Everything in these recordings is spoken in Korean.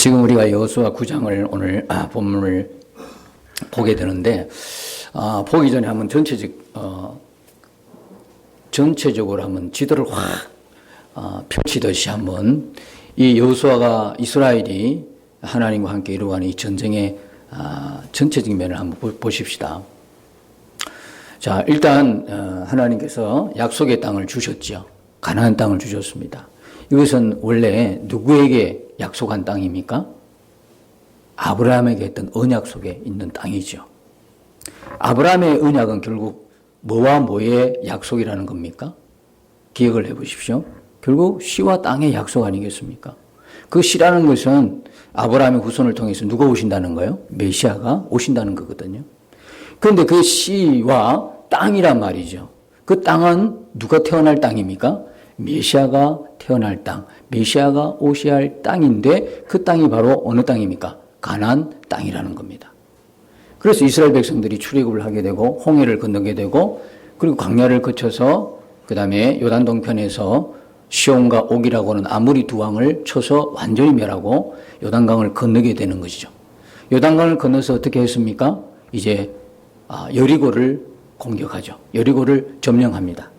지금 우리가 여호수아 9장을 오늘 본문을 보게 되는데 보기 전에 한번 전체적으로 한번 지도를 확 펼치듯이 한번 이 여호수아가 이스라엘이 하나님과 함께 이루어가는 이 전쟁의 전체적인 면을 한번 보십시다. 자, 일단 하나님께서 약속의 땅을 주셨죠. 가나안 땅을 주셨습니다. 이것은 원래 누구에게 약속한 땅입니까? 아브라함에게 했던 언약 속에 있는 땅이죠. 아브라함의 언약은 결국 뭐와 뭐의 약속이라는 겁니까? 기억을 해보십시오. 결국 씨와 땅의 약속 아니겠습니까? 그 씨라는 것은 아브라함의 후손을 통해서 누가 오신다는 거예요? 메시아가 오신다는 거거든요. 그런데 그 씨와 땅이란 말이죠. 그 땅은 누가 태어날 땅입니까? 메시아가 태어날 땅, 메시아가 오셔야 할 땅인데 그 땅이 바로 어느 땅입니까? 가나안 땅이라는 겁니다. 그래서 이스라엘 백성들이 출애굽을 하게 되고 홍해를 건너게 되고 그리고 광야를 거쳐서 그 다음에 요단 동편에서 시온과 옥이라고 하는 아모리 두 왕을 쳐서 완전히 멸하고 요단강을 건너게 되는 것이죠. 요단강을 건너서 어떻게 했습니까? 이제 여리고를 공격하죠. 여리고를 점령합니다.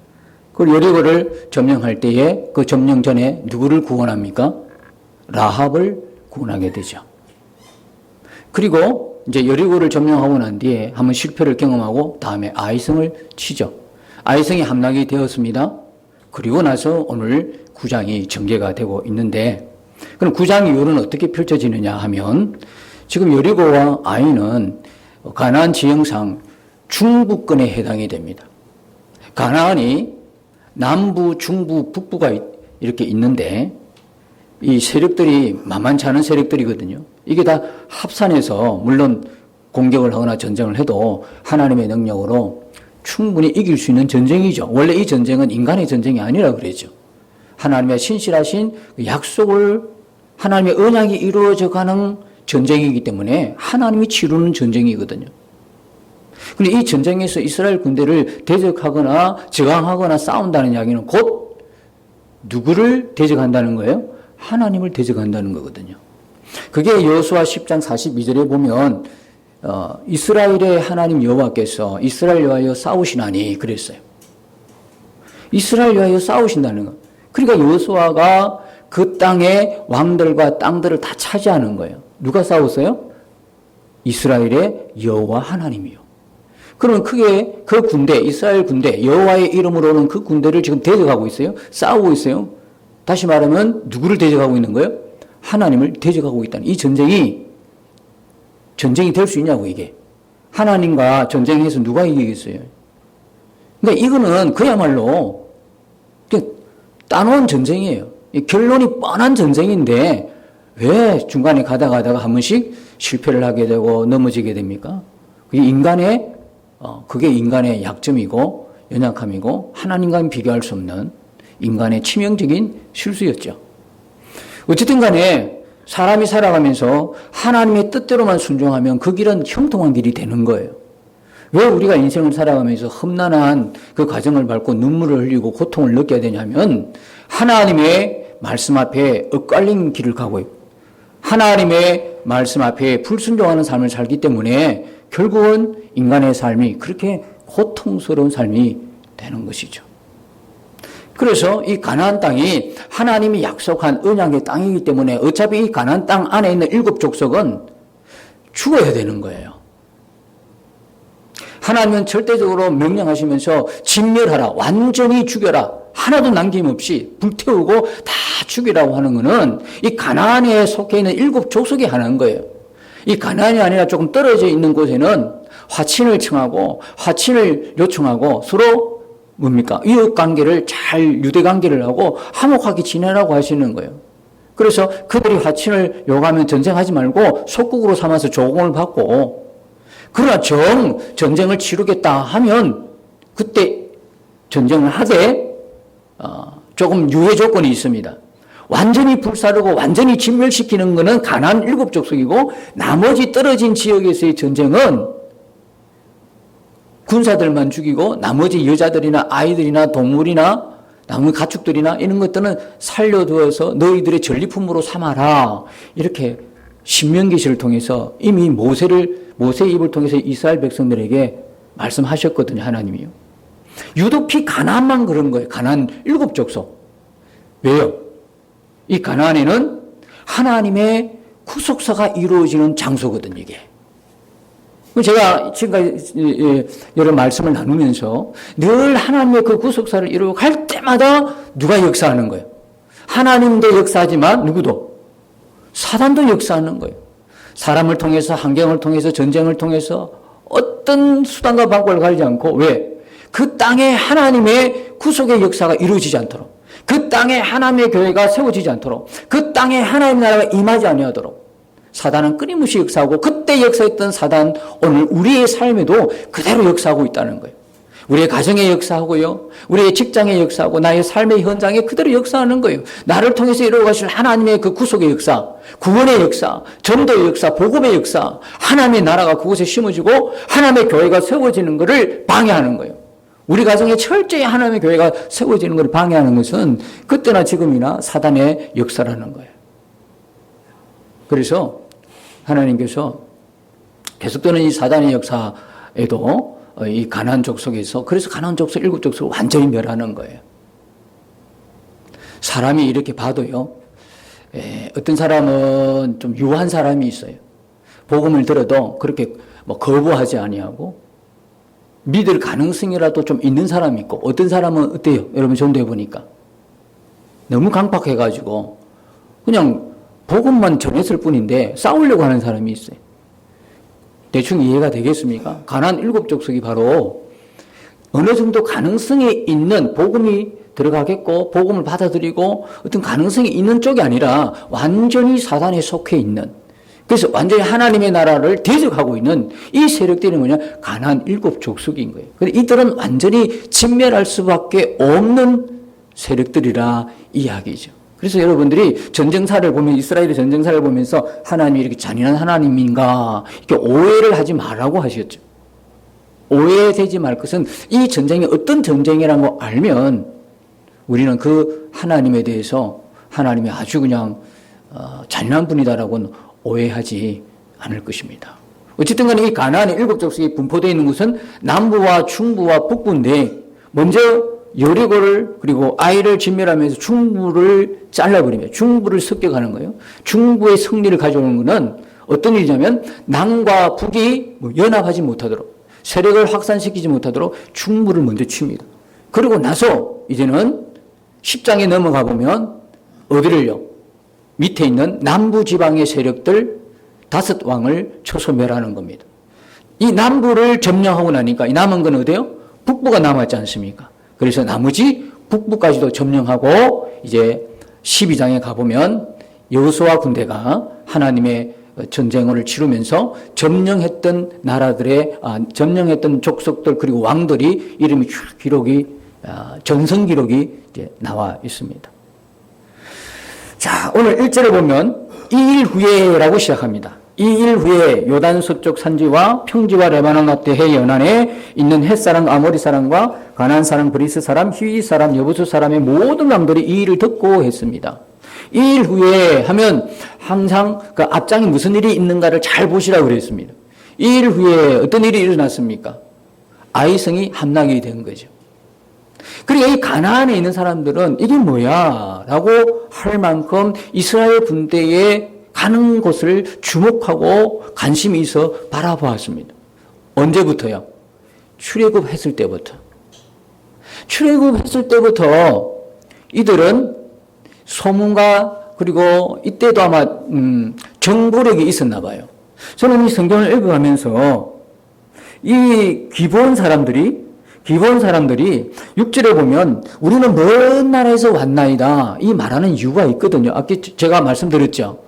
그 여리고를 점령할 때에 그 점령 전에 누구를 구원합니까? 라합을 구원하게 되죠. 그리고 이제 여리고를 점령하고 난 뒤에 한번 실패를 경험하고 다음에 아이성을 치죠. 아이성이 함락이 되었습니다. 그리고 나서 오늘 9장이 전개가 되고 있는데 그럼 9장 이후로는 어떻게 펼쳐지느냐 하면 지금 여리고와 아이는 가나안 지형상 중부권에 해당이 됩니다. 가나안이 남부, 중부, 북부가 이렇게 있는데 이 세력들이 만만치 않은 세력들이거든요. 이게 다 합산해서 물론 공격을 하거나 전쟁을 해도 하나님의 능력으로 충분히 이길 수 있는 전쟁이죠. 원래 이 전쟁은 인간의 전쟁이 아니라 그러죠. 하나님의 신실하신 약속을 하나님의 언약이 이루어져 가는 전쟁이기 때문에 하나님이 치르는 전쟁이거든요. 그런데 이 전쟁에서 이스라엘 군대를 대적하거나 저항하거나 싸운다는 이야기는 곧 누구를 대적한다는 거예요? 하나님을 대적한다는 거거든요. 그게 여호수아 10장 42절에 보면 이스라엘의 하나님 여호와께서 이스라엘 위하여 싸우시나니 그랬어요. 이스라엘 위하여 싸우신다는 거. 그러니까 여호수아가 그 땅의 왕들과 땅들을 다 차지하는 거예요. 누가 싸웠어요? 이스라엘의 여호와 하나님이요. 그러면 크게 그 군대, 이스라엘 군대, 여호와의 이름으로는 그 군대를 지금 대적하고 있어요. 싸우고 있어요. 다시 말하면 누구를 대적하고 있는 거예요? 하나님을 대적하고 있다는 이 전쟁이 될 수 있냐고 이게. 하나님과 전쟁해서 누가 이기겠어요? 그러니까 이거는 그야말로 따놓은 전쟁이에요. 결론이 뻔한 전쟁인데 왜 중간에 가다가 한 번씩 실패를 하게 되고 넘어지게 됩니까? 그게 인간의 약점이고 연약함이고 하나님과는 비교할 수 없는 인간의 치명적인 실수였죠. 어쨌든 간에 사람이 살아가면서 하나님의 뜻대로만 순종하면 그 길은 형통한 길이 되는 거예요. 왜 우리가 인생을 살아가면서 험난한 그 과정을 밟고 눈물을 흘리고 고통을 느껴야 되냐면 하나님의 말씀 앞에 엇갈린 길을 가고 있고 하나님의 말씀 앞에 불순종하는 삶을 살기 때문에 결국은 인간의 삶이 그렇게 고통스러운 삶이 되는 것이죠. 그래서 이 가나안 땅이 하나님이 약속한 언약의 땅이기 때문에 어차피 이 가나안 땅 안에 있는 7 족속은 죽어야 되는 거예요. 하나님은 절대적으로 명령하시면서 진멸하라, 완전히 죽여라, 하나도 남김없이 불태우고 다 죽이라고 하는 것은 이 가나안에 속해 있는 7 족속이 하나인 거예요. 이 가나안이 아니라 조금 떨어져 있는 곳에는 화친을 청하고 화친을 요청하고 서로 뭡니까? 이웃관계를 잘 유대관계를 하고 화목하게 지내라고 하시는 거예요. 그래서 그들이 화친을 요구하면 전쟁하지 말고 속국으로 삼아서 조공을 받고 그러나 전쟁을 치르겠다 하면 그때 전쟁을 하되 조금 유예 조건이 있습니다. 완전히 불사르고 완전히 진멸시키는 것은 가나안 7 족속이고 나머지 떨어진 지역에서의 전쟁은 군사들만 죽이고 나머지 여자들이나 아이들이나 동물이나 나무 가축들이나 이런 것들은 살려두어서 너희들의 전리품으로 삼아라 이렇게 신명기시를 통해서 이미 모세의 입을 통해서 이스라엘 백성들에게 말씀하셨거든요, 하나님이요. 유독히 가나안만 그런 거예요. 가나안 7족속. 왜요? 이 가나안에는 하나님의 구속사가 이루어지는 장소거든요, 이게. 제가 지금까지 여러 말씀을 나누면서 늘 하나님의 그 구속사를 이루고 갈 때마다 누가 역사하는 거예요? 하나님도 역사하지만 누구도? 사단도 역사하는 거예요. 사람을 통해서, 환경을 통해서, 전쟁을 통해서 어떤 수단과 방법을 가리지 않고, 왜? 그 땅에 하나님의 구속의 역사가 이루어지지 않도록, 그 땅에 하나님의 교회가 세워지지 않도록, 그 땅에 하나님의 나라가 임하지 아니하도록 사단은 끊임없이 역사하고, 그때 역사했던 사단 오늘 우리의 삶에도 그대로 역사하고 있다는 거예요. 우리의 가정에 역사하고요, 우리의 직장에 역사하고, 나의 삶의 현장에 그대로 역사하는 거예요. 나를 통해서 이루어가실 하나님의 그 구속의 역사, 구원의 역사, 전도의 역사, 복음의 역사, 하나님의 나라가 그곳에 심어지고 하나님의 교회가 세워지는 것을 방해하는 거예요. 우리 가정에 철저히 하나님의 교회가 세워지는 것을 방해하는 것은 그때나 지금이나 사단의 역사라는 거예요. 그래서 하나님께서 계속되는 이 사단의 역사에도 이 가나안 족속에서, 그래서 가나안 족속 7족속을 완전히 멸하는 거예요. 사람이 이렇게 봐도요, 어떤 사람은 좀 유한 사람이 있어요. 복음을 들어도 그렇게 거부하지 아니하고 믿을 가능성이라도 좀 있는 사람이 있고, 어떤 사람은 어때요? 여러분 전도해 보니까 너무 강박해가지고 그냥 복음만 전했을 뿐인데 싸우려고 하는 사람이 있어요. 대충 이해가 되겠습니까? 가나안 7족속이 바로 어느 정도 가능성이 있는, 복음이 들어가겠고 복음을 받아들이고 어떤 가능성이 있는 쪽이 아니라 완전히 사단에 속해 있는, 그래서 완전히 하나님의 나라를 대적하고 있는 이 세력들이 뭐냐? 가나안 7족속인 거예요. 근데 이들은 완전히 진멸할 수밖에 없는 세력들이라 이야기죠. 그래서 여러분들이 전쟁사를 보면, 이스라엘의 전쟁사를 보면서 하나님이 이렇게 잔인한 하나님인가 이렇게 오해를 하지 말라고 하셨죠. 오해되지 말 것은, 이 전쟁이 어떤 전쟁이라는 거 알면 우리는 그 하나님에 대해서 하나님이 아주 그냥 잔인한 분이다라고는 오해하지 않을 것입니다. 어쨌든 간에 이 가나안의 7족속이 분포되어 있는 곳은 남부와 중부와 북부인데, 먼저 여리고를, 그리고 아이를 진멸하면서 중부를 잘라버리며 중부를 습격하는 거예요. 중부의 승리를 가져오는 것은 어떤 일이냐면, 남과 북이 연합하지 못하도록, 세력을 확산시키지 못하도록 중부를 먼저 칩니다. 그리고 나서 이제는 10장에 넘어가 보면 어디를요? 밑에 있는 남부 지방의 세력들 5왕을 쳐서 멸하는 겁니다. 이 남부를 점령하고 나니까 이 남은 건 어디요? 북부가 남았지 않습니까? 그래서 나머지 북부까지도 점령하고, 이제 12장에 가보면 여호수아 군대가 하나님의 전쟁을 치르면서 점령했던 나라들의, 점령했던 족속들 그리고 왕들이 이름이 기록이, 전성 기록이 이제 나와 있습니다. 자, 오늘 1절에 보면 2일 후에라고 시작합니다. 2일 후에 요단 서쪽 산지와 평지와 레바논 앞에 연안에 있는 헷 사람, 아모리 사람과 가나안 사람, 브리스 사람, 히위 사람, 여부수 사람의 모든 왕들이 이 일을 듣고 했습니다. 2일 후에 하면 항상 그 앞장에 무슨 일이 있는가를 잘 보시라고 그랬습니다. 2일 후에 어떤 일이 일어났습니까? 아이성이 함락이 된 거죠. 그러니까 이 가나안에 있는 사람들은 이게 뭐야? 라고 할 만큼 이스라엘 군대에 가는 곳을 주목하고 관심이 있어 바라보았습니다. 언제부터요? 출애굽했을 때부터. 출애굽했을 때부터 이들은 소문과, 그리고 이때도 아마 정보력이 있었나 봐요. 저는 이 성경을 읽어가면서 이 기브온 사람들이 6절에 보면 우리는 먼 나라에서 왔나이다, 이 말하는 이유가 있거든요. 아까 제가 말씀드렸죠.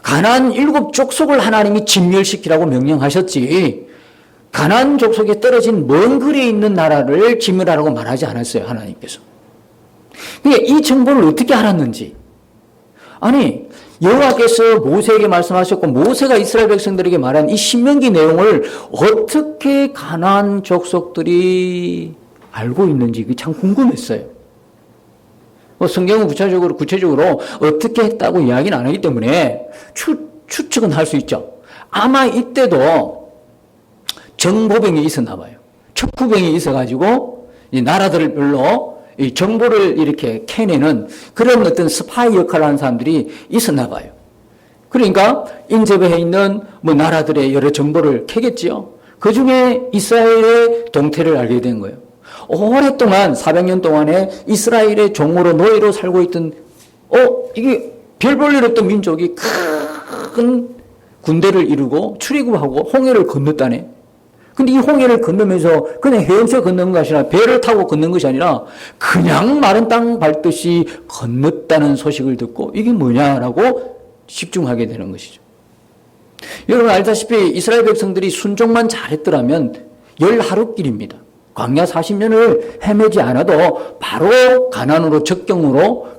가나안 7족속을 하나님이 진멸시키라고 명령하셨지, 가나안 족속에 떨어진 먼 거리에 있는 나라를 진멸하라고 말하지 않았어요, 하나님께서. 그러니까 이 정보를 어떻게 알았는지, 아니 여호와께서 모세에게 말씀하셨고 모세가 이스라엘 백성들에게 말한 이 신명기 내용을 어떻게 가나안 족속들이 알고 있는지 그게 참 궁금했어요. 성경은 구체적으로 어떻게 했다고 이야기는 안 하기 때문에 추측은 할 수 있죠. 아마 이때도 정보병이 있었나 봐요. 척후병이 있어가지고 이 나라들별로 이 정보를 이렇게 캐내는 그런 어떤 스파이 역할을 하는 사람들이 있었나 봐요. 그러니까 인접해 있는 뭐 나라들의 여러 정보를 캐겠지요. 그 중에 이스라엘의 동태를 알게 된 거예요. 오랫동안 400년 동안에 이스라엘의 종으로 노예로 살고 있던 이게 별 볼 일 없던 민족이 큰 군대를 이루고 출애굽하고 홍해를 건넜다네. 근데 이 홍해를 건너면서 그냥 헤엄쳐 건너는 것이 아니라 배를 타고 건넌 것이 아니라 그냥 마른 땅 밟듯이 건넜다는 소식을 듣고 이게 뭐냐라고 집중하게 되는 것이죠. 여러분 알다시피 이스라엘 백성들이 순종만 잘했더라면 10하루길입니다. 광야 40년을 헤매지 않아도 바로 가나안으로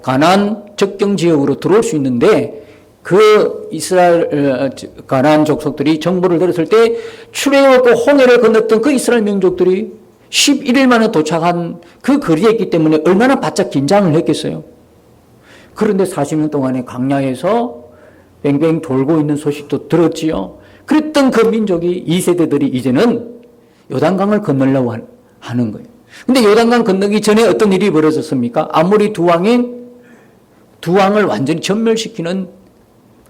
가나안 접경 지역으로 들어올 수 있는데 그 이스라엘 가나안 족속들이 정보를 들었을 때 출애굽하고 홍해를 건넜던 그 이스라엘 민족들이 11일 만에 도착한 그 거리에 있기 때문에 얼마나 바짝 긴장을 했겠어요. 그런데 40년 동안에 광야에서 뱅뱅 돌고 있는 소식도 들었지요. 그랬던 그 민족이 2세대들이 이제는 요단강을 건너려고 하는 거예요. 근데 요단강 건너기 전에 어떤 일이 벌어졌습니까? 아모리 두 왕을 완전히 전멸시키는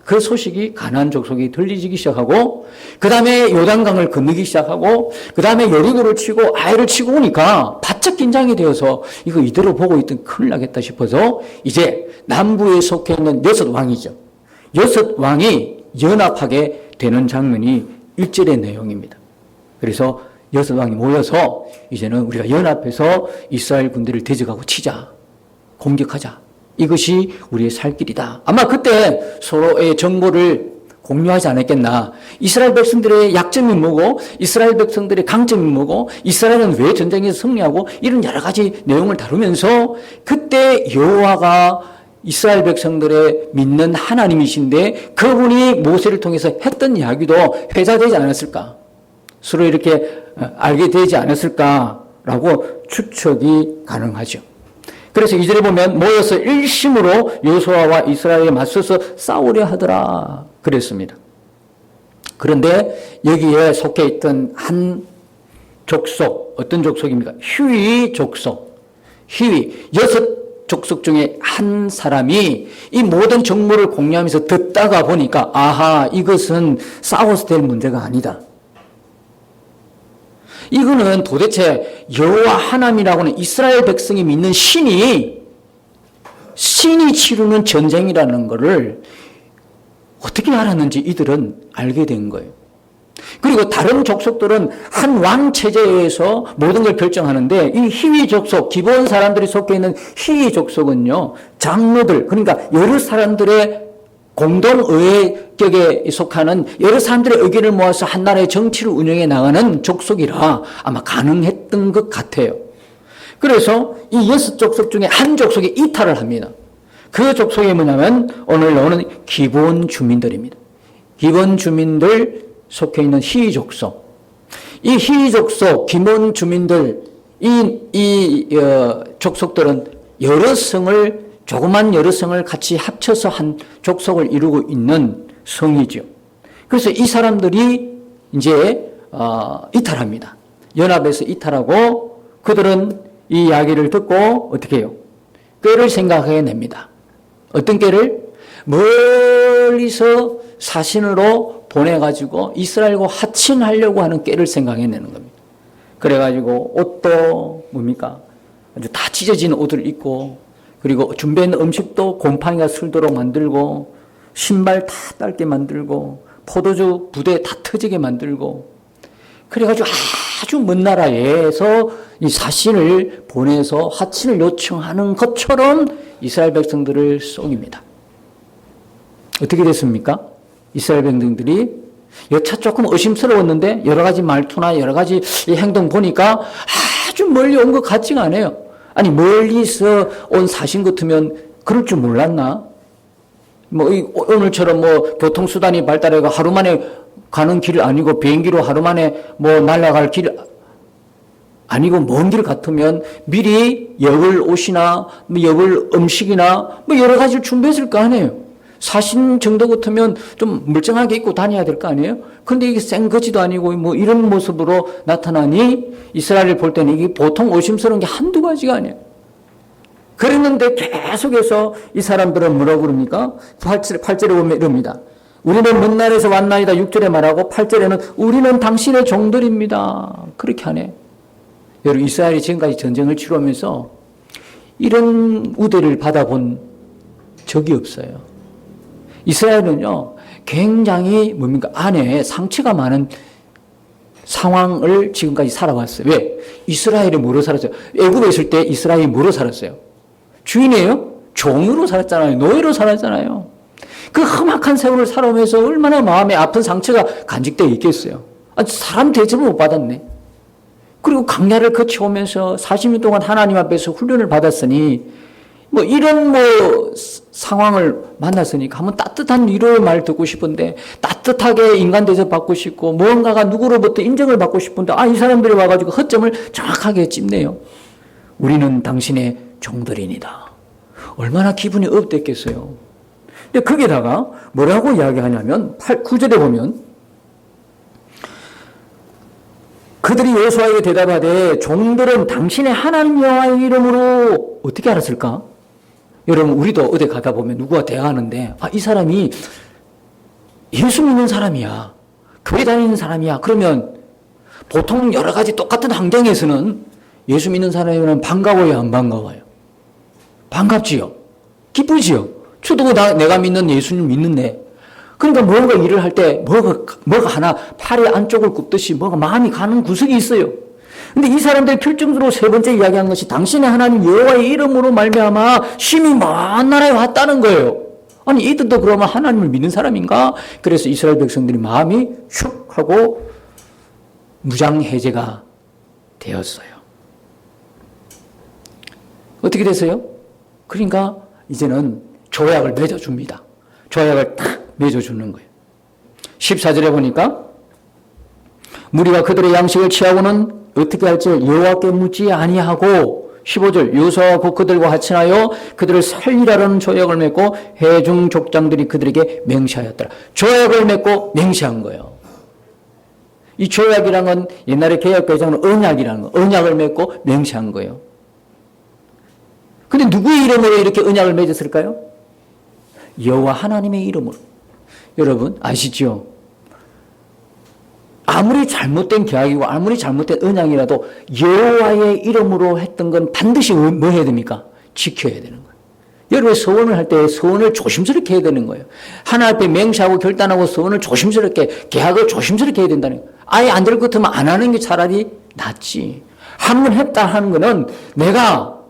그 소식이 가나안 족속이 들리기 시작하고 그 다음에 요단강을 건너기 시작하고 그 다음에 여리고를 치고 아이를 치고 오니까 바짝 긴장이 되어서 이거 이대로 보고 있던 큰일 나겠다 싶어서 이제 남부에 속해 있는 6왕이죠. 6왕이 연합하게 되는 장면이 1절의 내용입니다. 그래서 6왕이 모여서 이제는 우리가 연합해서 이스라엘 군대를 대적하고 치자, 공격하자. 이것이 우리의 살 길이다. 아마 그때 서로의 정보를 공유하지 않았겠나. 이스라엘 백성들의 약점이 뭐고 이스라엘 백성들의 강점이 뭐고 이스라엘은 왜 전쟁에서 승리하고 이런 여러 가지 내용을 다루면서 그때 여호와가 이스라엘 백성들의 믿는 하나님이신데 그분이 모세를 통해서 했던 이야기도 회자되지 않았을까. 서로 이렇게 알게 되지 않았을까라고 추측이 가능하죠. 그래서 2절에 보면 모여서 일심으로 여호수아와 이스라엘에 맞서서 싸우려 하더라 그랬습니다. 그런데 여기에 속해 있던 한 족속, 어떤 족속입니까? 휴위 족속. 휴위, 6 족속 중에 한 사람이 이 모든 정보를 공유하면서 듣다가 보니까 아하, 이것은 싸워서 될 문제가 아니다. 이거는 도대체 여호와 하나님이라고는 이스라엘 백성이 믿는 신이 치르는 전쟁이라는 것을 어떻게 알았는지 이들은 알게 된 거예요. 그리고 다른 족속들은 한 왕 체제에서 모든 걸 결정하는데 이 희위 족속, 기본 사람들이 속해 있는 희위 족속은요, 장로들, 그러니까 여러 사람들의 공동의회격에 속하는 여러 사람들의 의견을 모아서 한 나라의 정치를 운영해 나가는 족속이라 아마 가능했던 것 같아요. 그래서 이 6 족속 중에 한 족속이 이탈을 합니다. 그 족속이 뭐냐면 오늘 나오는 기본 주민들입니다. 기본 주민들 속해 있는 희위 족속. 이 희위 족속, 기본 주민들, 이 족속들은 조그만 여러 성을 같이 합쳐서 한 족속을 이루고 있는 성이죠. 그래서 이 사람들이 이제 이탈합니다. 연합해서 이탈하고 그들은 이 이야기를 듣고 어떻게 해요? 꾀를 생각해 냅니다. 어떤 꾀를? 멀리서 사신으로 보내가지고 이스라엘과 하친하려고 하는 꾀를 생각해 내는 겁니다. 그래가지고 옷도 뭡니까? 아주 다 찢어진 옷을 입고 그리고 준비한 음식도 곰팡이가 슬도록 만들고 신발 다 짧게 만들고 포도주 부대 다 터지게 만들고 그래가지고 아주 먼 나라에서 이 사신을 보내서 하친을 요청하는 것처럼 이스라엘 백성들을 속입니다. 어떻게 됐습니까? 이스라엘 백성들이 여차 조금 의심스러웠는데 여러 가지 말투나 여러 가지 행동 보니까 아주 멀리 온 것 같지가 않아요. 아니 멀리서 온 사신 같으면 그럴 줄 몰랐나? 오늘처럼 교통수단이 발달해가 하루 만에 가는 길 아니고 비행기로 하루 만에 날아갈 길 아니고 먼 길 같으면 미리 먹을 옷이나 먹을 음식이나 여러 가지를 준비했을 거 아니에요. 사신 정도 같으면 좀 멀쩡하게 입고 다녀야 될 거 아니에요? 근데 이게 생거지도 아니고 뭐 이런 모습으로 나타나니 이스라엘을 볼 때는 이게 보통 의심스러운 게 한두 가지가 아니에요. 그랬는데 계속해서 이 사람들은 뭐라고 그럽니까? 8절에 보면 이럽니다. 우리는 먼 날에서 왔나이다 6절에 말하고 8절에는 우리는 당신의 종들입니다. 그렇게 하네. 여러분 이스라엘이 지금까지 전쟁을 치르면서 이런 우대를 받아본 적이 없어요. 이스라엘은요 굉장히 뭡니까 안에 상처가 많은 상황을 지금까지 살아왔어요. 왜? 이스라엘이 뭐로 살았어요? 애굽에 있을 때 이스라엘이 뭐로 살았어요? 주인이에요? 종으로 살았잖아요. 노예로 살았잖아요. 그 험악한 세월을 살아오면서 얼마나 마음에 아픈 상처가 간직되어 있겠어요. 사람 대접을 못 받았네. 그리고 강야를 거쳐오면서 40년 동안 하나님 앞에서 훈련을 받았으니 뭐 이런 상황을 만났으니까 한번 따뜻한 위로의 말 듣고 싶은데 따뜻하게 인간 대접 받고 싶고 무언가가 누구로부터 인정을 받고 싶은데 이 사람들이 와가지고 허점을 정확하게 찝네요. 우리는 당신의 종들이니다. 얼마나 기분이 업됐겠어요. 근데 거기다가 뭐라고 이야기하냐면 9절에 보면 그들이 여호수아에게 대답하되 종들은 당신의 하나님 여호와의 이름으로 어떻게 알았을까? 여러분 우리도 어디 가다 보면 누구와 대화하는데 이 사람이 예수 믿는 사람이야. 교회 다니는 사람이야. 그러면 보통 여러 가지 똑같은 환경에서는 예수 믿는 사람이면 반가워요, 안 반가워요? 반갑지요. 기쁘지요. 저도 내가 믿는 예수님 믿는데 그러니까 뭔가 일을 할 때 뭐가 하나 팔의 안쪽을 굽듯이 뭐가 마음이 가는 구석이 있어요. 근데 이 사람들 결정적으로 세 번째 이야기한 것이 당신의 하나님 여호와의 이름으로 말미암아 심히 먼 나라에 왔다는 거예요. 아니 이들도 그러면 하나님을 믿는 사람인가? 그래서 이스라엘 백성들이 마음이 슉 하고 무장해제가 되었어요. 어떻게 됐어요? 그러니까 이제는 조약을 맺어줍니다. 조약을 탁 맺어주는 거예요. 14절에 보니까 무리가 그들의 양식을 취하고는 어떻게 할지 여호와께 묻지 아니하고 15절 여호수아와 곧 그들과 합친하여 그들을 살리라는 조약을 맺고 회중 족장들이 그들에게 맹세하였더라. 조약을 맺고 맹세한 거예요. 이 조약이란 건 옛날에 개혁개정은 언약이라는 거, 언약을 맺고 맹세한 거예요. 근데 누구의 이름으로 이렇게 언약을 맺었을까요? 여호와 하나님의 이름으로. 여러분 아시죠? 아무리 잘못된 계약이고 아무리 잘못된 언약이라도 여호와의 이름으로 했던 건 반드시 뭐 해야 됩니까? 지켜야 되는 거예요. 여러분 서원을 할 때 서원을 조심스럽게 해야 되는 거예요. 하나님 앞에 맹세하고 결단하고 서원을 조심스럽게 계약을 조심스럽게 해야 된다는 거예요. 아예 안 될 것 같으면 안 하는 게 차라리 낫지. 한 번 했다 하는 거는 내가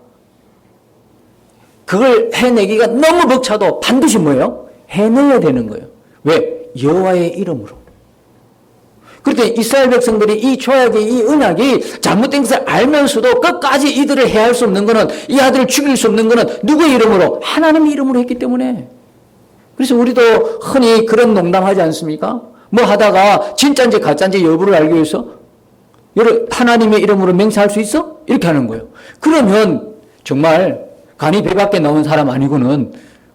그걸 해내기가 너무 벅차도 반드시 뭐예요? 해내야 되는 거예요. 왜? 여호와의 이름으로. 그런데 이스라엘 백성들이 이 조약의 이 언약이 잘못된 것을 알면서도 끝까지 이들을 해할 수 없는 것은 이 아들을 죽일 수 없는 것은 누구의 이름으로? 하나님의 이름으로 했기 때문에. 그래서 우리도 흔히 그런 농담하지 않습니까? 뭐 하다가 진짜인지 가짜인지 여부를 알기 위해서 하나님의 이름으로 맹세할 수 있어? 이렇게 하는 거예요. 그러면 정말 간이 배 밖에 나온 사람 아니고는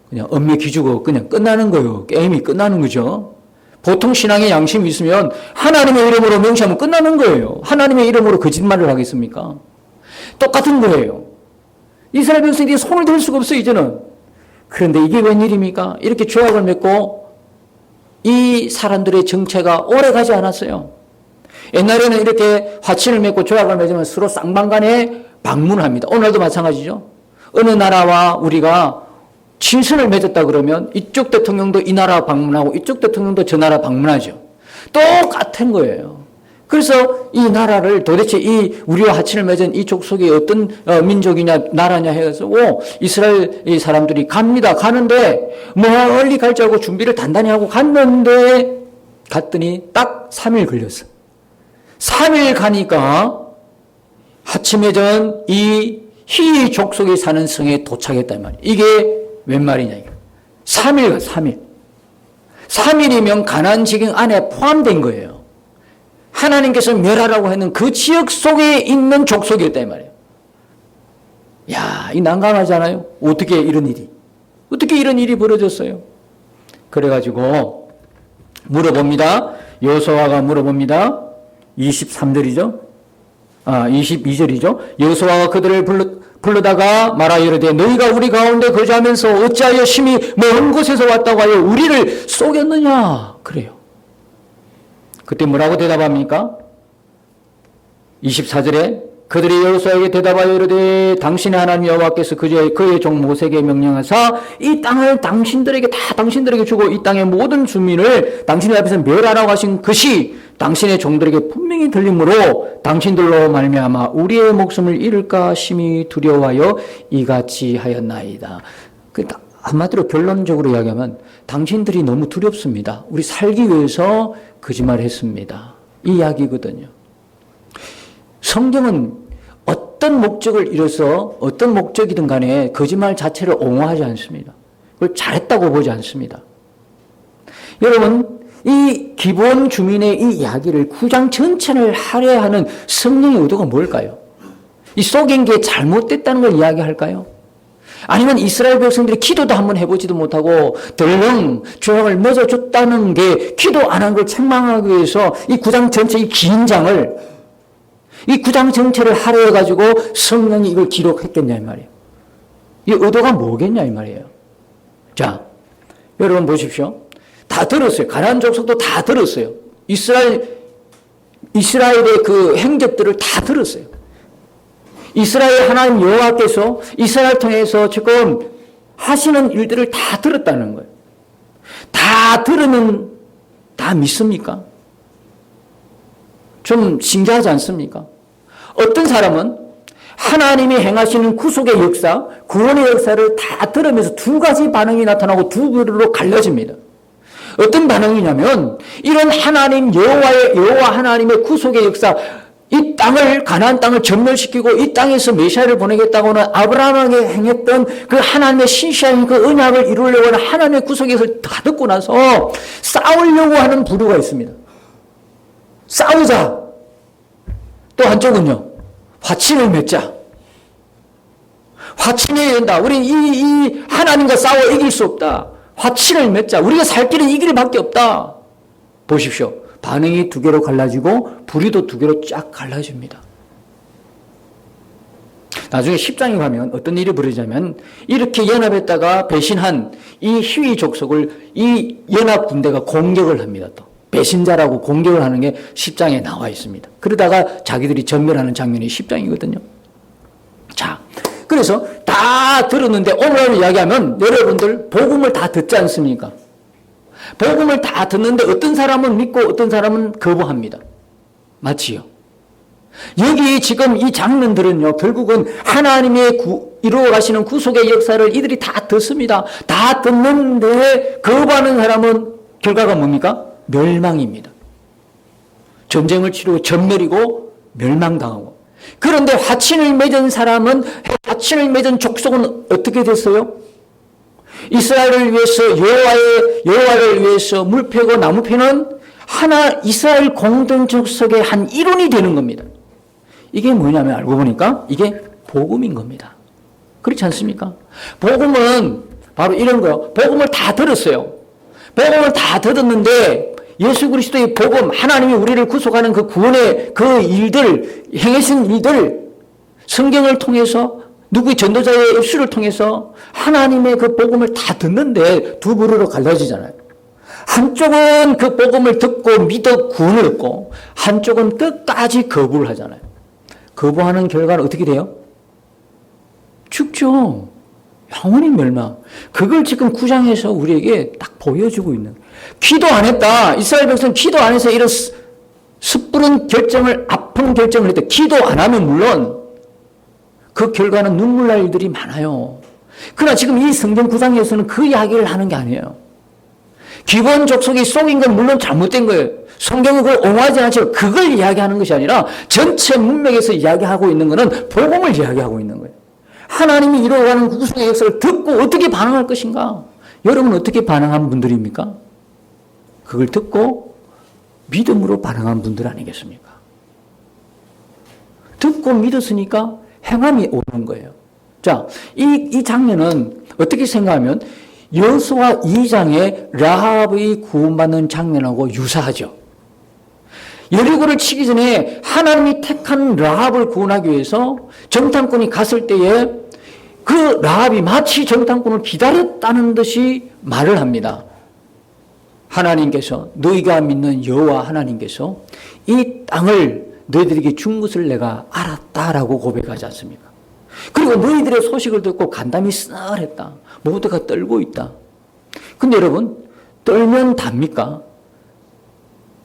그냥 엄매 기주고 그냥 끝나는 거예요. 게임이 끝나는 거죠. 보통 신앙의 양심이 있으면 하나님의 이름으로 맹세하면 끝나는 거예요. 하나님의 이름으로 거짓말을 하겠습니까? 똑같은 거예요. 이스라엘 백성들이 손을 댈 수가 없어요, 이제는. 그런데 이게 웬일입니까? 이렇게 조약을 맺고 이 사람들의 정체가 오래 가지 않았어요. 옛날에는 이렇게 화친을 맺고 조약을 맺으면 서로 쌍방간에 방문합니다. 오늘도 마찬가지죠. 어느 나라와 우리가 친선을 맺었다 그러면 이쪽 대통령도 이 나라 방문하고 이쪽 대통령도 저 나라 방문하죠. 똑같은 거예요. 그래서 이 나라를 도대체 이 우리와 화친을 맺은 이 족속이 어떤 민족이냐 나라냐 해가지고 이스라엘 사람들이 갑니다. 가는데 멀리 갈 줄 알고 준비를 단단히 하고 갔는데 갔더니 딱 3일 걸렸어. 3일 가니까 화친 맺은 이 희 족속이 사는 성에 도착했단 말이에요. 이게 웬 말이냐 이거. 3일 3일. 3일이면 가나안 지경 안에 포함된 거예요. 하나님께서 멸하라고 했는 그 지역 속에 있는 족속이었단 말이에요. 야, 이 난감하잖아요. 어떻게 이런 일이 벌어졌어요? 그래가지고 물어봅니다. 여호수아가 물어봅니다. 23절이죠. 22절이죠. 여호수아가 그들을 불러다가 말하여 이르되 너희가 우리 가운데 거주하면서 어찌하여 심히 먼 곳에서 왔다고 하여 우리를 속였느냐. 그래요. 그때 뭐라고 대답합니까? 24절에 그들이 여호수아에게 대답하여 이르되 당신의 하나님 여호와께서 그의 종 모세에게 명령하사 이 땅을 당신들에게 주고 이 땅의 모든 주민을 당신의 앞에서 멸하라고 하신 것이 당신의 종들에게 분명히 들림으로 당신들로 말미암아 우리의 목숨을 잃을까 심히 두려워하여 이같이 하였나이다. 한마디로 결론적으로 이야기하면 당신들이 너무 두렵습니다. 우리 살기 위해서 거짓말을 했습니다. 이 이야기거든요. 성경은 어떤 목적을 이뤄서 어떤 목적이든 간에 거짓말 자체를 옹호하지 않습니다. 그걸 잘했다고 보지 않습니다. 여러분, 이 기본 주민의 이 이야기를 9장 전체를 할애하는 성령의 의도가 뭘까요? 이 속인 게 잘못됐다는 걸 이야기할까요? 아니면 이스라엘 백성들이 기도도 한번 해보지도 못하고 덜렁 조약을 맺어줬다는 게 기도 안 한 걸 책망하기 위해서 이 9장 전체 이 긴 장을 이 9장 전체를 할애해가지고 성령이 이걸 기록했겠냐 이 말이에요. 이 의도가 뭐겠냐 이 말이에요. 자, 여러분 보십시오. 다 들었어요. 가나안 족속도 다 들었어요. 이스라엘의 그 행적들을 다 들었어요. 이스라엘 하나님 여호와께서 이스라엘 통해서 지금 하시는 일들을 다 들었다는 거예요. 다 들으면 다 믿습니까? 좀 신기하지 않습니까? 어떤 사람은 하나님이 행하시는 구속의 역사, 구원의 역사를 다 들으면서 두 가지 반응이 나타나고 두 부류로 갈려집니다. 어떤 반응이냐면 이런 하나님 여호와 하나님의 구속의 역사, 이 땅을 가나안 땅을 전멸시키고 이 땅에서 메시아를 보내겠다고는 아브라함에게 행했던 그 하나님의 신실한 그 언약을 이루려고 하는 하나님의 구속의 역사를 다 듣고 나서 싸우려고 하는 부류가 있습니다. 싸우자. 또 한쪽은요, 화친을 맺자. 화친해야 된다. 우리는 이 하나님과 싸워 이길 수 없다. 화친을 맺자. 우리가 살 길은 이 길밖에 없다. 보십시오. 반응이 두 개로 갈라지고 부류도 두 개로 쫙 갈라집니다. 나중에 10장에 가면 어떤 일이 벌어지냐면 이렇게 연합했다가 배신한 이 희위 족속을 이 연합 군대가 공격을 합니다. 또 배신자라고 공격을 하는 게 10장에 나와 있습니다. 그러다가 자기들이 전멸하는 장면이 10장이거든요. 자, 그래서 다 들었는데 오늘 이야기하면 여러분들 복음을 다 듣지 않습니까? 복음을 다 듣는데 어떤 사람은 믿고 어떤 사람은 거부합니다. 맞지요? 여기 지금 이 장면들은요, 결국은 하나님의 이루어 가시는 구속의 역사를 이들이 다 듣습니다. 다 듣는데 거부하는 사람은 결과가 뭡니까? 멸망입니다. 전쟁을 치르고 전멸이고 멸망당하고. 그런데 화친을 맺은 사람은, 화친을 맺은 족속은 어떻게 됐어요? 이스라엘을 위해서 여호와를 위해서 물 패고 나무 패는 이스라엘 공동 족속의 한 일원이 되는 겁니다. 이게 뭐냐면 알고 보니까 이게 복음인 겁니다. 그렇지 않습니까? 복음은 바로 이런 거예요. 복음을 다 들었어요. 복음을 다 들었는데 예수 그리스도의 복음, 하나님이 우리를 구속하는 그 구원의 그 일들, 행하신 일들, 성경을 통해서 누구의 전도자의 입술을 통해서 하나님의 그 복음을 다 듣는데 두 부류로 갈라지잖아요. 한쪽은 그 복음을 듣고 믿어 구원을 얻고 한쪽은 끝까지 거부를 하잖아요. 거부하는 결과는 어떻게 돼요? 죽죠. 영원히 멸망. 그걸 지금 9장에서 우리에게 딱 보여주고 있는. 기도 안 했다. 이스라엘 백성은 기도 안 해서 이런 섣부른 결정을, 아픈 결정을 했다. 기도 안 하면 물론 그 결과는 눈물 날 일들이 많아요. 그러나 지금 이 성경 9장에서는 그 이야기를 하는 게 아니에요. 기본 족속이 속인 건 물론 잘못된 거예요. 성경이 그걸 옹호하지 않지만 그걸 이야기하는 것이 아니라 전체 문맥에서 이야기하고 있는 것은 복음을 이야기하고 있는 거예요. 하나님이 이루어가는 구속의 역사를 듣고 어떻게 반응할 것인가? 여러분 어떻게 반응한 분들입니까? 그걸 듣고 믿음으로 반응한 분들 아니겠습니까? 듣고 믿었으니까 행함이 오는 거예요. 자, 이 장면은 어떻게 생각하면 여호수아 2장의 라합의 구원받는 장면하고 유사하죠. 여리고를 치기 전에 하나님이 택한 라합을 구원하기 위해서 정탐꾼이 갔을 때에 그 라합이 마치 정탐꾼을 기다렸다는 듯이 말을 합니다. 하나님께서, 너희가 믿는 여호와 하나님께서 이 땅을 너희들에게 준 것을 내가 알았다라고 고백하지 않습니까? 그리고 너희들의 소식을 듣고 간담이 쓰늘했다. 모두가 떨고 있다. 근데 여러분, 떨면 답니까?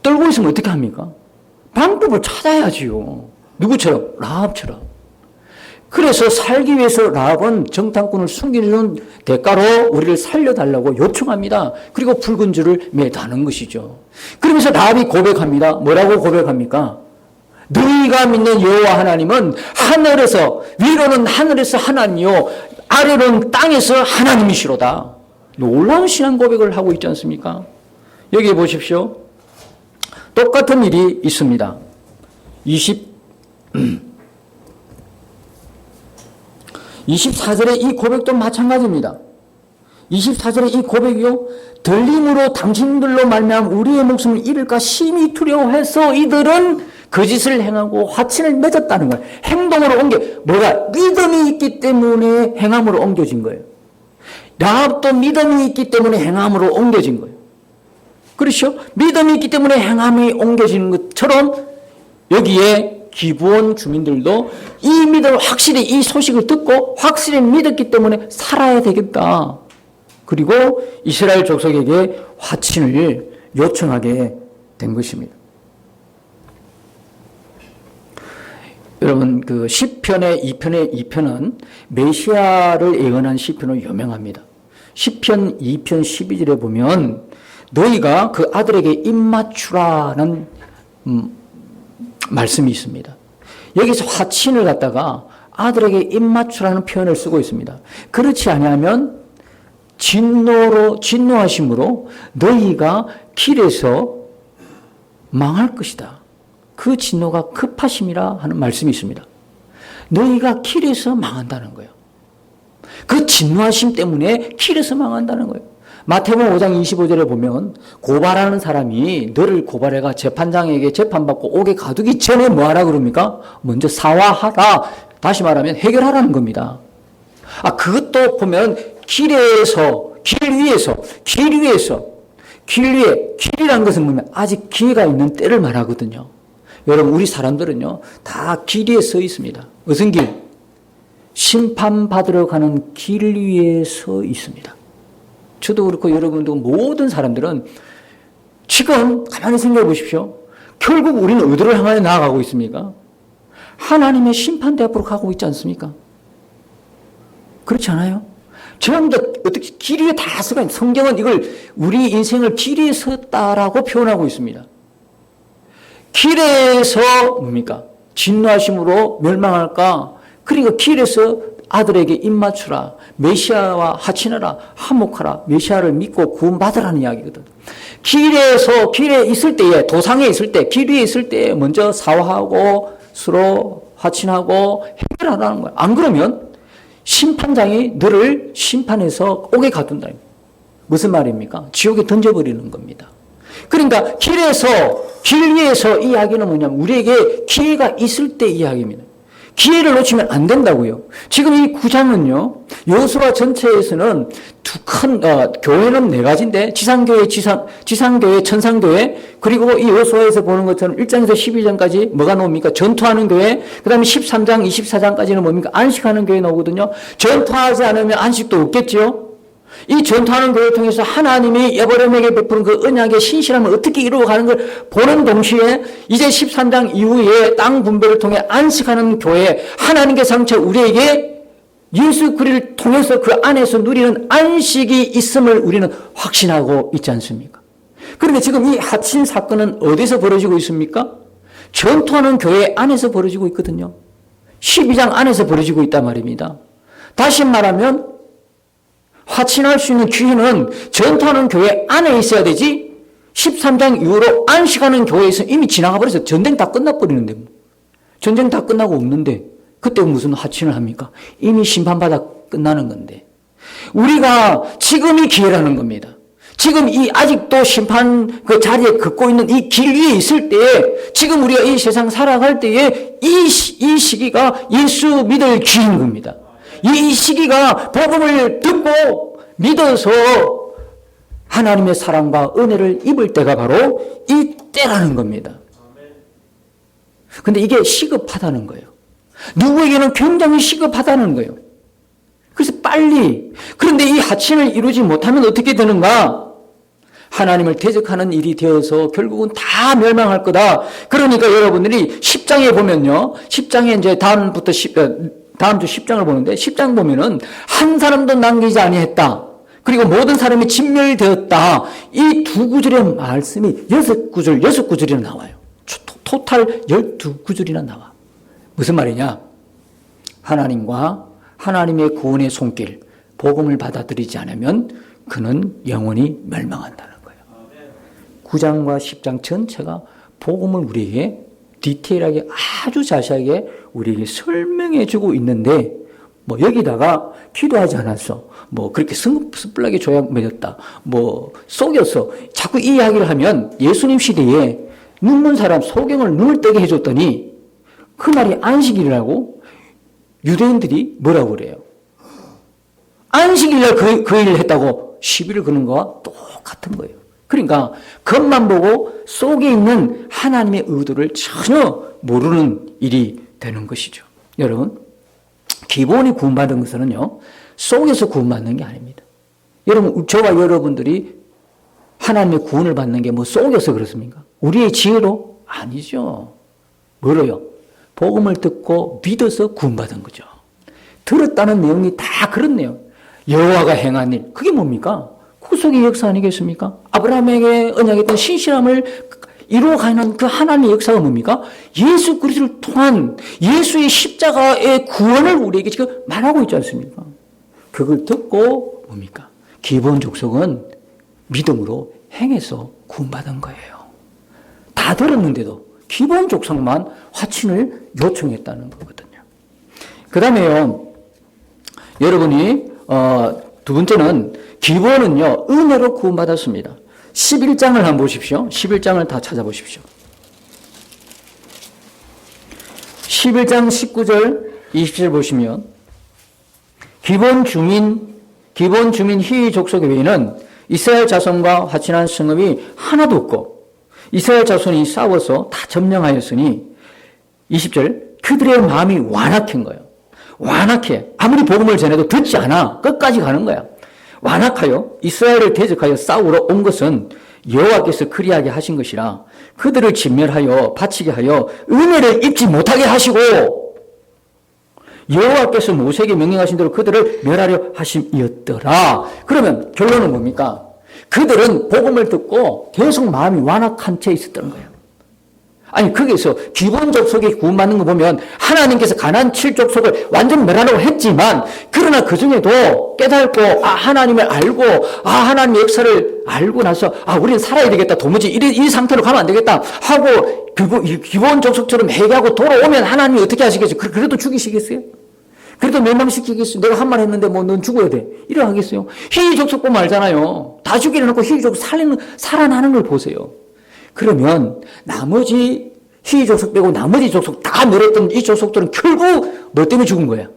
떨고 있으면 어떻게 합니까? 방법을 찾아야지요. 누구처럼? 라합처럼. 그래서 살기 위해서 라합은 정탐꾼을 숨기는 대가로 우리를 살려달라고 요청합니다. 그리고 붉은 줄을 매다는 것이죠. 그러면서 라합이 고백합니다. 뭐라고 고백합니까? 너희가 믿는 여호와 하나님은 하늘에서, 위로는 하늘에서 하나님이요 아래로는 땅에서 하나님이시로다. 놀라운 신앙 고백을 하고 있지 않습니까? 여기 보십시오. 똑같은 일이 있습니다. 24절에 이 고백도 마찬가지입니다. 24절에 이 고백이요, 들림으로 당신들로 말미암아 우리의 목숨을 잃을까 심히 두려워해서 이들은 거짓을 행하고 화친을 맺었다는 거예요. 행동으로 뭐가 믿음이 있기 때문에 행함으로 옮겨진 거예요. 라합도 믿음이 있기 때문에 행함으로 옮겨진 거예요. 그렇죠? 믿음이 있기 때문에 행함이 옮겨지는 것처럼 여기에 기브온 주민들도 이 믿음을 확실히, 이 소식을 듣고 확실히 믿었기 때문에 살아야 되겠다. 그리고 이스라엘 족속에게 화친을 요청하게 된 것입니다. 여러분, 그 시편의 2편은 메시아를 예언한 시편으로 유명합니다. 시편 2편 12절에 보면 너희가 그 아들에게 입맞추라는 말씀이 있습니다. 여기서 화친을 갖다가 아들에게 입맞추라는 표현을 쓰고 있습니다. 그렇지 아니하면 진노하심으로 너희가 길에서 망할 것이다. 그 진노가 급하심이라 하는 말씀이 있습니다. 너희가 길에서 망한다는 거예요. 그 진노하심 때문에 길에서 망한다는 거예요. 마태복음 5장 25절에 보면 고발하는 사람이 너를 고발해가 재판장에게 재판받고 옥에 가두기 전에 뭐하라 그럽니까? 먼저 사화하라. 다시 말하면 해결하라는 겁니다. 그것도 보면 길에서, 길이라는 것은 뭐냐면 아직 기회가 있는 때를 말하거든요. 여러분, 우리 사람들은요, 다 길 위에 서 있습니다. 무슨 길? 심판받으러 가는 길 위에 서 있습니다. 저도 그렇고 여러분도 모든 사람들은 지금 가만히 생각해 보십시오. 결국 우리는 어디로 향하여 나아가고 있습니까? 하나님의 심판대 앞으로 가고 있지 않습니까? 그렇지 않아요? 전부 다 어떻게 길 위에 다 서가 있는, 성경은 이걸 우리 인생을 길 위에 섰다라고 표현하고 있습니다. 길에서 뭡니까? 진노하심으로 멸망할까? 그러니까 길에서 아들에게 입맞추라. 메시아와 화친하라. 화목하라. 메시아를 믿고 구원받으라는 이야기거든. 길에 있을 때에, 도상에 있을 때, 길 위에 있을 때 먼저 사화하고 서로 화친하고 해결하라는 거야. 안 그러면 심판장이 너를 심판해서 옥에 가둔다. 무슨 말입니까? 지옥에 던져버리는 겁니다. 그러니까 길 위에서 이 이야기는 뭐냐면 우리에게 기회가 있을 때 이야기입니다. 기회를 놓치면 안 된다고요. 지금 이 9장은요, 여호수아 전체에서는 교회는 4가지인데, 지상교회, 천상교회, 그리고 이 여호수아에서 보는 것처럼 1장에서 12장까지 뭐가 나옵니까? 전투하는 교회, 그 다음에 13장, 24장까지는 뭡니까? 안식하는 교회 나오거든요. 전투하지 않으면 안식도 없겠지요? 이 전투하는 교회를 통해서 하나님이 에브라임에게 베푸는 그 언약의 신실함을 어떻게 이루어가는 걸 보는 동시에 이제 13장 이후에 땅 분배를 통해 안식하는 교회, 하나님의 상처 우리에게 예수 그리스도를 통해서 그 안에서 누리는 안식이 있음을 우리는 확신하고 있지 않습니까? 그런데 지금 이 합친 사건은 어디서 벌어지고 있습니까? 전투하는 교회 안에서 벌어지고 있거든요. 12장 안에서 벌어지고 있단 말입니다. 다시 말하면 화친할 수 있는 기회는 전투하는 교회 안에 있어야 되지 13장 이후로 안식하는 교회에서 이미 지나가 버려서 전쟁 다 끝나버리는데 전쟁 다 끝나고 없는데 그때 무슨 화친을 합니까? 이미 심판받아 끝나는 건데 우리가 지금이 기회라는 겁니다. 지금 이 아직도 심판 그 자리에 걷고 있는 이 길 위에 있을 때에, 지금 우리가 이 세상 살아갈 때에 이 시기가 예수 믿을 기회인 겁니다. 이 시기가 복음을 듣고 믿어서 하나님의 사랑과 은혜를 입을 때가 바로 이 때라는 겁니다. 근데 이게 시급하다는 거예요. 누구에게는 굉장히 시급하다는 거예요. 그래서 빨리, 그런데 이 하침을 이루지 못하면 어떻게 되는가? 하나님을 대적하는 일이 되어서 결국은 다 멸망할 거다. 그러니까 여러분들이 10장에 보면요. 10장에 이제 다음 주 10장을 보는데, 10장 보면은 한 사람도 남기지 아니했다. 그리고 모든 사람이 진멸되었다. 이 두 구절의 말씀이 6구절이나 나와요. 토탈 12구절이나 나와. 무슨 말이냐? 하나님과 하나님의 구원의 손길, 복음을 받아들이지 않으면 그는 영원히 멸망한다는 거예요. 9장과 10장 전체가 복음을 우리에게 디테일하게 아주 자세하게 우리에게 설명해 주고 있는데, 뭐 여기다가 기도하지 않았어, 뭐 그렇게 습불하게 조약 맺었다, 뭐 속였어, 자꾸 이 이야기를 하면 예수님 시대에 눈먼 사람 소경을 눈을 뜨게 해줬더니 그날이 안식일이라고 유대인들이 뭐라고 그래요? 안식일날 그 일을 했다고 시비를 거는 거와 똑같은 거예요. 그러니까 겉만 보고 속에 있는 하나님의 의도를 전혀 모르는 일이 되는 것이죠. 여러분, 기본이 구원받은 것은요, 속에서 구원받는 게 아닙니다. 여러분, 저와 여러분들이 하나님의 구원을 받는 게 뭐 속에서 그렇습니까? 우리의 지혜로? 아니죠. 뭐로요? 복음을 듣고 믿어서 구원받은 거죠. 들었다는 내용이 다 그런 내용. 여호와가 행한 일, 그게 뭡니까? 구속의 역사 아니겠습니까? 아브라함에게 언약했던 신실함을 이루어가는 그 하나님의 역사가 뭡니까? 예수 그리스도를 통한 예수의 십자가의 구원을 우리에게 지금 말하고 있지 않습니까? 그걸 듣고 뭡니까? 기본 족속은 믿음으로 행해서 구원받은 거예요. 다 들었는데도 기본 족속만 화친을 요청했다는 거거든요. 그 다음에요, 여러분이 두 번째는 기본은요, 은혜로 구원받았습니다. 11장을 한번 보십시오. 11장을 다 찾아보십시오. 11장 19절, 20절 보시면 기본 주민 희위 족속 외에는 이스라엘 자손과 화친한 성읍이 하나도 없고 이스라엘 자손이 싸워서 다 점령하였으니 20절 그들의 마음이 완악한 거예요. 완악해. 아무리 복음을 전해도 듣지 않아. 끝까지 가는 거야. 완악하여 이스라엘을 대적하여 싸우러 온 것은 여호와께서 그리하게 하신 것이라 그들을 진멸하여 바치게 하여 은혜를 입지 못하게 하시고 여호와께서 모세에게 명령하신 대로 그들을 멸하려 하심이었더라. 그러면 결론은 뭡니까? 그들은 복음을 듣고 계속 마음이 완악한 채 있었던 거예요. 아니, 거기서 기본 족속이 구원받는 거 보면 하나님께서 가나안 7족속을 완전 멸하려고 했지만, 그러나 그 중에도 깨닫고, 하나님을 알고, 하나님의 역사를 알고 나서, 우리는 살아야 되겠다. 도무지 이 상태로 가면 안 되겠다. 하고, 기본 족속처럼 회개하고 돌아오면 하나님이 어떻게 하시겠어요? 그래도 죽이시겠어요? 그래도 멸망시키겠어요? 내가 한 말 했는데 넌 죽어야 돼. 이러 하겠어요? 희귀 족속 보면 알잖아요. 다 죽이려놓고 희귀 족속 살아나는 걸 보세요. 그러면 나머지 희귀 족속 빼고 나머지 족속 다 멸했던 이 족속들은 결국 뭐 때문에 죽은 거야?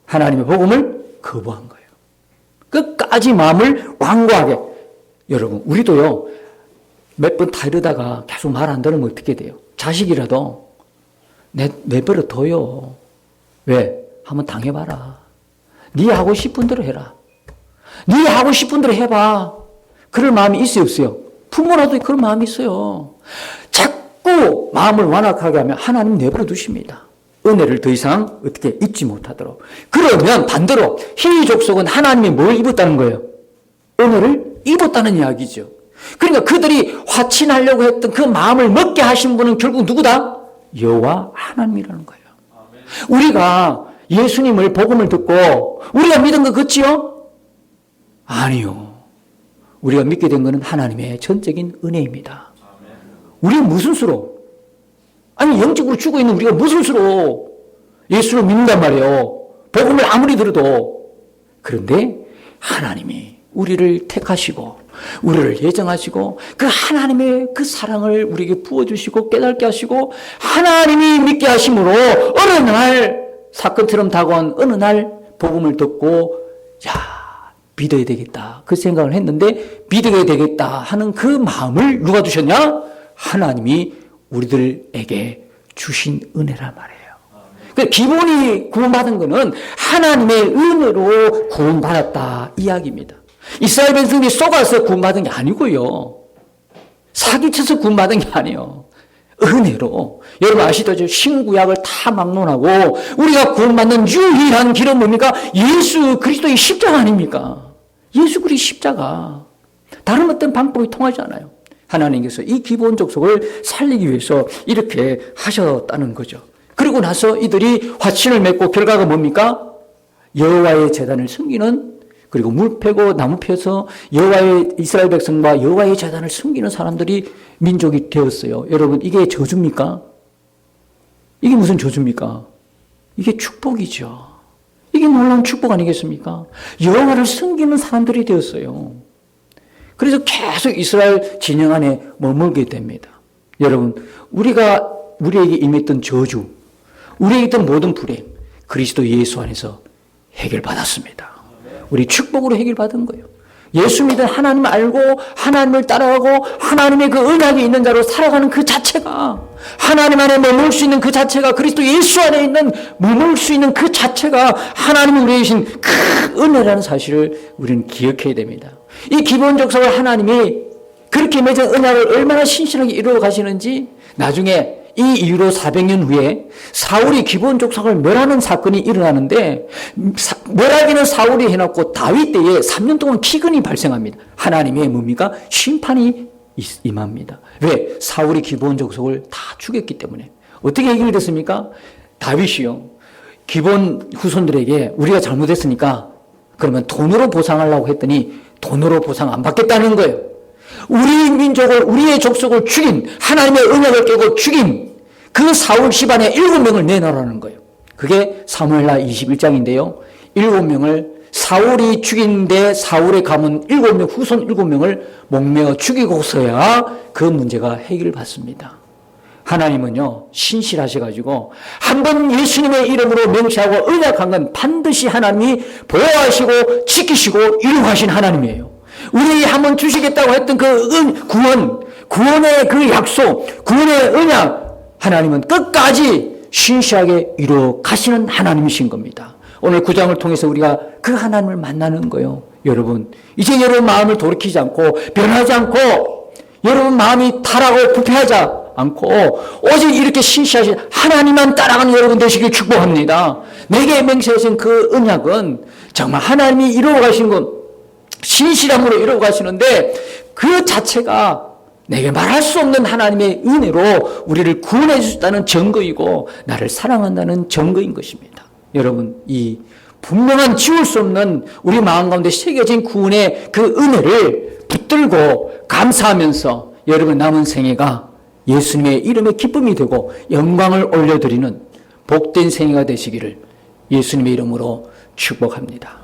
하나님의 복음을 거부한 거예요. 끝까지 마음을 완고하게. 여러분, 우리도요, 몇 번 다 이러다가 계속 말 안 들으면 어떻게 돼요? 자식이라도 내버려 둬요. 왜? 한번 당해봐라. 네 하고 싶은 대로 해라. 네 하고 싶은 대로 해봐. 그럴 마음이 있어요, 없어요? 부모라도 그런 마음이 있어요. 자꾸 마음을 완악하게 하면 하나님 내버려 두십니다. 은혜를 더 이상 어떻게 잊지 못하도록. 그러면 반대로 희귀 족속은 하나님이 뭘 입었다는 거예요? 은혜를 입었다는 이야기죠. 그러니까 그들이 화친하려고 했던 그 마음을 먹게 하신 분은 결국 누구다? 여호와 하나님이라는 거예요. 우리가 예수님을 복음을 듣고 우리가 믿은 거 그치요? 아니요. 우리가 믿게 된 것은 하나님의 전적인 은혜입니다. 우리가 무슨 수로? 아니, 영적으로 죽어 있는 우리가 무슨 수로 예수를 믿는단 말이에요. 복음을 아무리 들어도. 그런데 하나님이 우리를 택하시고 우리를 예정하시고 그 하나님의 그 사랑을 우리에게 부어주시고 깨닫게 하시고 하나님이 믿게 하심으로 어느 날 사건처럼 다가온 어느 날 복음을 듣고 믿어야 되겠다 그 생각을 했는데 믿어야 되겠다 하는 그 마음을 누가 주셨냐? 하나님이 우리들에게 주신 은혜란 말이에요. 그 기본이 구원받은 것은 하나님의 은혜로 구원받았다 이야기입니다. 이스라엘 백성이 속아서 구원받은 게 아니고요. 사기쳐서 구원받은 게 아니에요. 은혜로. 여러분 아시죠? 신구약을 다 막론하고 우리가 구원받는 유일한 길은 뭡니까? 예수 그리스도의 십자가 아닙니까? 예수 그리스도의 십자가. 다른 어떤 방법이 통하지 않아요. 하나님께서 이 기본 족속을 살리기 위해서 이렇게 하셨다는 거죠. 그리고 나서 이들이 화친을 맺고 결과가 뭡니까? 여호와의 제단을 섬기는 그리고 물 패고 나무 펴서 여호와의 이스라엘 백성과 여호와의 제단을 섬기는 사람들이 민족이 되었어요. 여러분 이게 저주입니까? 이게 무슨 저주입니까? 이게 축복이죠. 이게 놀라운 축복 아니겠습니까? 여호와를 섬기는 사람들이 되었어요. 그래서 계속 이스라엘 진영 안에 머물게 됩니다. 여러분 우리에게 임했던 저주, 우리에게 있던 모든 불행 그리스도 예수 안에서 해결받았습니다. 우리 축복으로 해결받은 거예요. 예수 믿은 하나님을 알고 하나님을 따라가고 하나님의 그 은약이 있는 자로 살아가는 그 자체가 하나님 안에 머물 수 있는 그 자체가 그리스도 예수 안에 있는 머물 수 있는 그 자체가 하나님이 우리에게 주신 큰 은혜라는 사실을 우리는 기억해야 됩니다. 이 기본 족속을 하나님이 그렇게 맺은 은약을 얼마나 신실하게 이루어 가시는지 나중에 이 이후로 400년 후에 사울이 기본 족속을 멸하는 사건이 일어나는데 멸하기는 사울이 해놓고 다윗 때에 3년 동안 기근이 발생합니다. 하나님의 뭡니까? 심판이 임합니다. 왜? 사울이 기본 족속을 다 죽였기 때문에. 어떻게 해결됐습니까? 다윗이요. 기본 후손들에게 우리가 잘못했으니까 그러면 돈으로 보상하려고 했더니 돈으로 보상 안 받겠다는 거예요. 우리 민족을 우리의 족속을 죽인 하나님의 언약을 깨고 죽인 그 사울 집안에 7명을 내놓으라는 거예요. 그게 사무엘하 21장인데요. 7명을 사울이 죽인데 사울의 가문 7명 후손 7명을 목매어 죽이고서야 그 문제가 해결받습니다. 하나님은요 신실하셔가지고 한번 예수님의 이름으로 맹세하고 언약한 건 반드시 하나님이 보호하시고 지키시고 이루하신 하나님이에요. 우리 한번 주시겠다고 했던 그 구원의 그 약속, 구원의 언약, 하나님은 끝까지 신실하게 이루어 가시는 하나님이신 겁니다. 오늘 9장을 통해서 우리가 그 하나님을 만나는 거예요. 여러분, 이제 여러분 마음을 돌이키지 않고 변하지 않고 여러분 마음이 타락하고 부패하지 않고 오직 이렇게 신실하신 하나님만 따라가는 여러분 되시길 축복합니다. 내게 맹세하신 그 언약은 정말 하나님이 이루어 가신 건 신실함으로 이루어 가시는데 그 자체가 내게 말할 수 없는 하나님의 은혜로 우리를 구원해 주셨다는 증거이고 나를 사랑한다는 증거인 것입니다. 여러분 이 분명한 지울 수 없는 우리 마음 가운데 새겨진 구원의 그 은혜를 붙들고 감사하면서 여러분 남은 생애가 예수님의 이름의 기쁨이 되고 영광을 올려드리는 복된 생애가 되시기를 예수님의 이름으로 축복합니다.